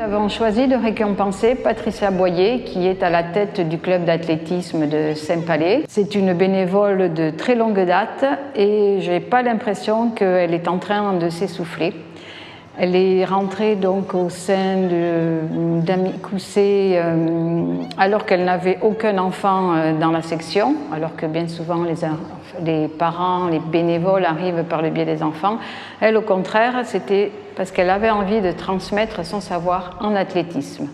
Nous avons choisi de récompenser Patricia Boyer, qui est à la tête du club d'athlétisme de Saint-Palais. C'est une bénévole de très longue date et je n'ai pas l'impression qu'elle est en train de s'essouffler. Elle est rentrée donc au sein d'Amicoussé alors qu'elle n'avait aucun enfant dans la section, alors que bien souvent les parents, les bénévoles arrivent par le biais des enfants. Elle, au contraire, c'était parce qu'elle avait envie de transmettre son savoir en athlétisme.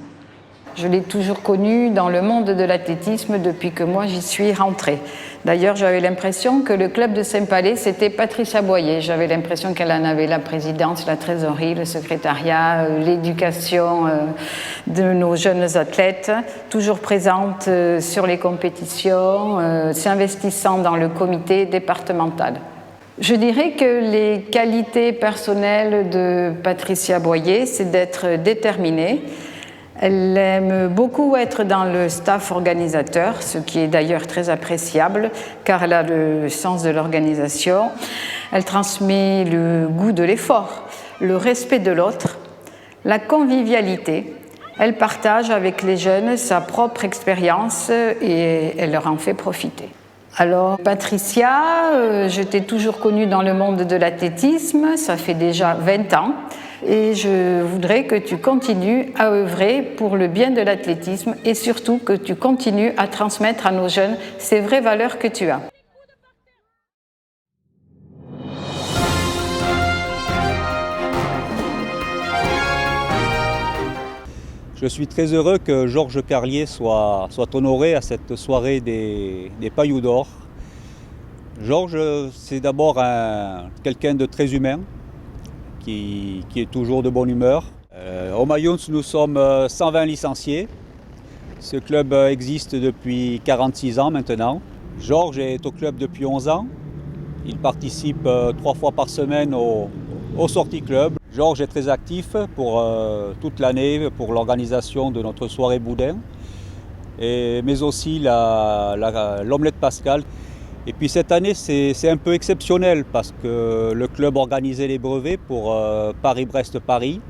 Je l'ai toujours connue dans le monde de l'athlétisme depuis que moi j'y suis rentrée. D'ailleurs, j'avais l'impression que le club de Saint-Palais, c'était Patricia Boyer. J'avais l'impression qu'elle en avait la présidence, la trésorerie, le secrétariat, l'éducation de nos jeunes athlètes, toujours présente sur les compétitions, s'investissant dans le comité départemental. Je dirais que les qualités personnelles de Patricia Boyer, c'est d'être déterminée. Elle aime beaucoup être dans le staff organisateur, ce qui est d'ailleurs très appréciable car elle a le sens de l'organisation. Elle transmet le goût de l'effort, le respect de l'autre, la convivialité. Elle partage avec les jeunes sa propre expérience et elle leur en fait profiter. Alors Patricia, je t'ai toujours connue dans le monde de l'athlétisme, ça fait déjà 20 ans. Et je voudrais que tu continues à œuvrer pour le bien de l'athlétisme et surtout que tu continues à transmettre à nos jeunes ces vraies valeurs que tu as. Je suis très heureux que Georges Carlier soit honoré à cette soirée des Pailloux d'Or. Georges, c'est d'abord quelqu'un de très humain, qui est toujours de bonne humeur. Au Mayons, nous sommes 120 licenciés. Ce club existe depuis 46 ans maintenant. Georges est au club depuis 11 ans. Il participe 3 fois par semaine au sorties club. Georges est très actif pour toute l'année pour l'organisation de notre soirée boudin, mais aussi l'omelette Pascal. Et puis cette année, c'est un peu exceptionnel parce que le club organisait les brevets pour Paris-Brest-Paris.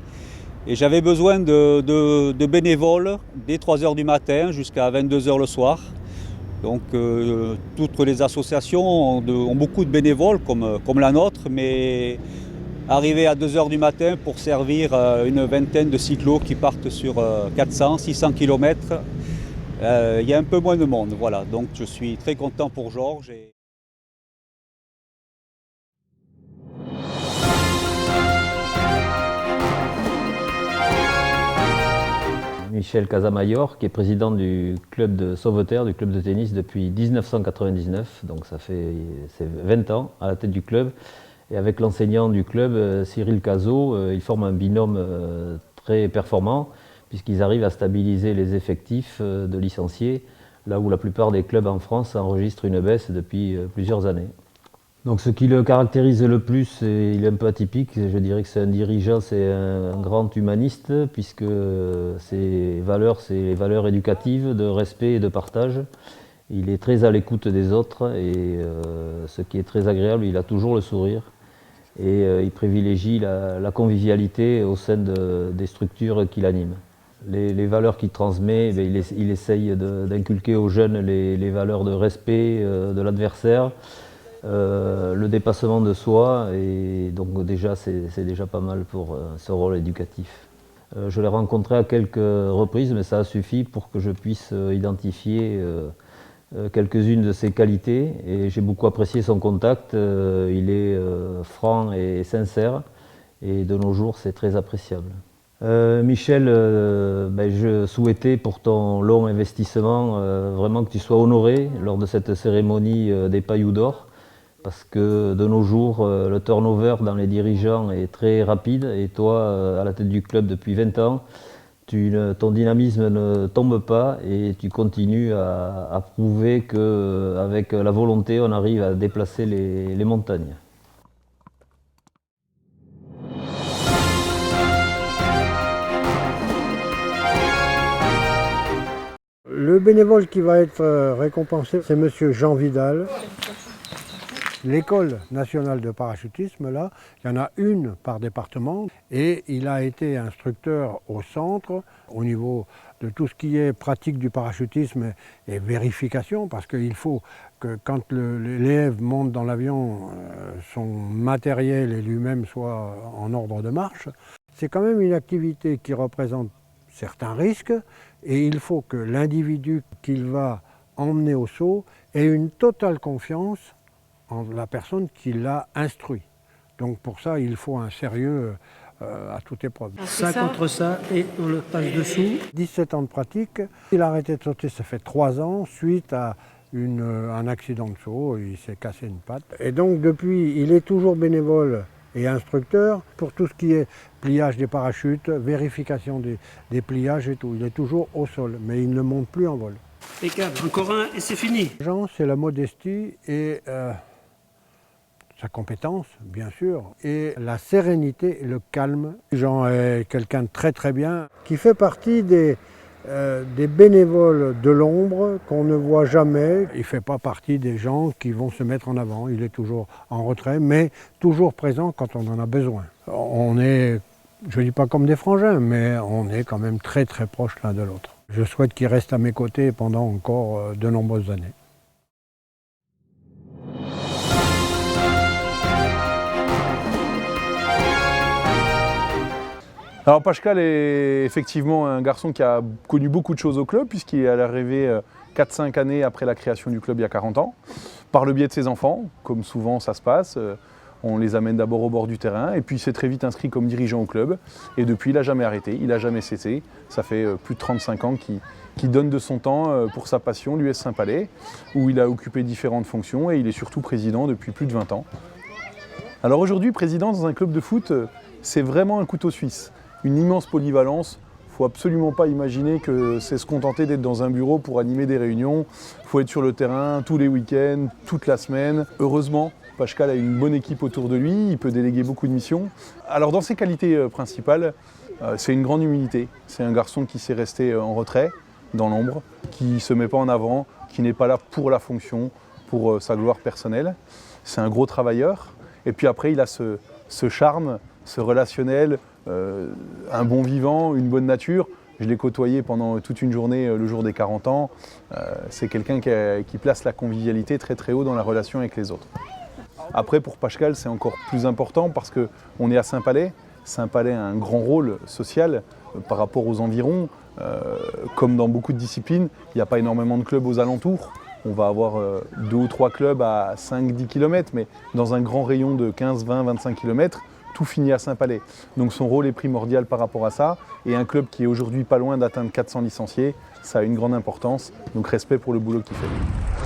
Et j'avais besoin de bénévoles dès 3 h du matin jusqu'à 22 h le soir. Donc toutes les associations ont beaucoup de bénévoles comme la nôtre, mais arriver à 2 h du matin pour servir une vingtaine de cyclos qui partent sur 400-600 km, il y a un peu moins de monde. Voilà. Donc je suis très content pour Georges. Michel Casamayor, qui est président du club de Sauveterre, du club de tennis depuis 1999, donc ça fait 20 ans à la tête du club. Et avec l'enseignant du club, Cyril Cazot, ils forment un binôme très performant puisqu'ils arrivent à stabiliser les effectifs de licenciés, là où la plupart des clubs en France enregistrent une baisse depuis plusieurs années. Donc ce qui le caractérise le plus, il est un peu atypique, je dirais que c'est un dirigeant, c'est un grand humaniste, puisque ses valeurs, c'est les valeurs éducatives, de respect et de partage. Il est très à l'écoute des autres et ce qui est très agréable, il a toujours le sourire. Et il privilégie la convivialité au sein des structures qu'il anime. Les valeurs qu'il transmet, il essaye d'inculquer aux jeunes les valeurs de respect de l'adversaire, le dépassement de soi, et donc déjà c'est déjà pas mal pour ce rôle éducatif. Je l'ai rencontré à quelques reprises, mais ça a suffi pour que je puisse identifier quelques-unes de ses qualités, et j'ai beaucoup apprécié son contact. Il est franc et sincère, et de nos jours c'est très appréciable. Michel, je souhaitais pour ton long investissement vraiment que tu sois honoré lors de cette cérémonie des Pailloux d'Or, parce que de nos jours le turnover dans les dirigeants est très rapide, et toi à la tête du club depuis 20 ans, ton dynamisme ne tombe pas et tu continues à prouver qu'avec la volonté on arrive à déplacer les montagnes. Le bénévole qui va être récompensé, c'est monsieur Jean Vidal. L'école nationale de parachutisme, là, il y en a une par département et il a été instructeur au centre au niveau de tout ce qui est pratique du parachutisme et vérification, parce qu'il faut que quand l'élève monte dans l'avion, son matériel et lui-même soient en ordre de marche. C'est quand même une activité qui représente certains risques et il faut que l'individu qu'il va emmener au saut ait une totale confiance en la personne qui l'a instruit. Donc pour ça, il faut un sérieux à toute épreuve. Ça contre ça et on le passe dessous. 17 ans de pratique. Il a arrêté de sauter, ça fait 3 ans, suite à un accident de saut, il s'est cassé une patte. Et donc depuis, il est toujours bénévole et instructeur pour tout ce qui est pliage des parachutes, vérification des pliages et tout. Il est toujours au sol, mais il ne monte plus en vol. Impeccable, encore un et c'est fini. Jean, c'est la modestie et sa compétence, bien sûr, et la sérénité et le calme. Jean est quelqu'un de très très bien, qui fait partie des bénévoles de l'ombre qu'on ne voit jamais. Il ne fait pas partie des gens qui vont se mettre en avant. Il est toujours en retrait, mais toujours présent quand on en a besoin. On est, je ne dis pas comme des frangins, mais on est quand même très très proches l'un de l'autre. Je souhaite qu'il reste à mes côtés pendant encore de nombreuses années. Alors Pascal est effectivement un garçon qui a connu beaucoup de choses au club puisqu'il est arrivé 4-5 années après la création du club il y a 40 ans, par le biais de ses enfants, comme souvent ça se passe. On les amène d'abord au bord du terrain et puis il s'est très vite inscrit comme dirigeant au club et depuis il n'a jamais arrêté, il n'a jamais cessé. Ça fait plus de 35 ans qu'il donne de son temps pour sa passion, l'US Saint-Palais, où il a occupé différentes fonctions et il est surtout président depuis plus de 20 ans. Alors aujourd'hui, président dans un club de foot, c'est vraiment un couteau suisse. Une immense polyvalence, il ne faut absolument pas imaginer que c'est se contenter d'être dans un bureau pour animer des réunions. Il faut être sur le terrain tous les week-ends, toute la semaine. Heureusement, Pascal a une bonne équipe autour de lui, il peut déléguer beaucoup de missions. Alors dans ses qualités principales, c'est une grande humilité. C'est un garçon qui sait rester en retrait, dans l'ombre, qui ne se met pas en avant, qui n'est pas là pour la fonction, pour sa gloire personnelle. C'est un gros travailleur. Et puis après, il a ce charme, ce relationnel, un bon vivant, une bonne nature. Je l'ai côtoyé pendant toute une journée le jour des 40 ans. C'est quelqu'un qui place la convivialité très très haut dans la relation avec les autres. Après, pour Pascal, c'est encore plus important parce qu'on est à Saint-Palais. Saint-Palais a un grand rôle social par rapport aux environs. Comme dans beaucoup de disciplines, il n'y a pas énormément de clubs aux alentours. On va avoir 2 ou 3 clubs à 5-10 km, mais dans un grand rayon de 15, 20, 25 km, tout finit à Saint-Palais. Donc son rôle est primordial par rapport à ça. Et un club qui est aujourd'hui pas loin d'atteindre 400 licenciés, ça a une grande importance. Donc respect pour le boulot qu'il fait.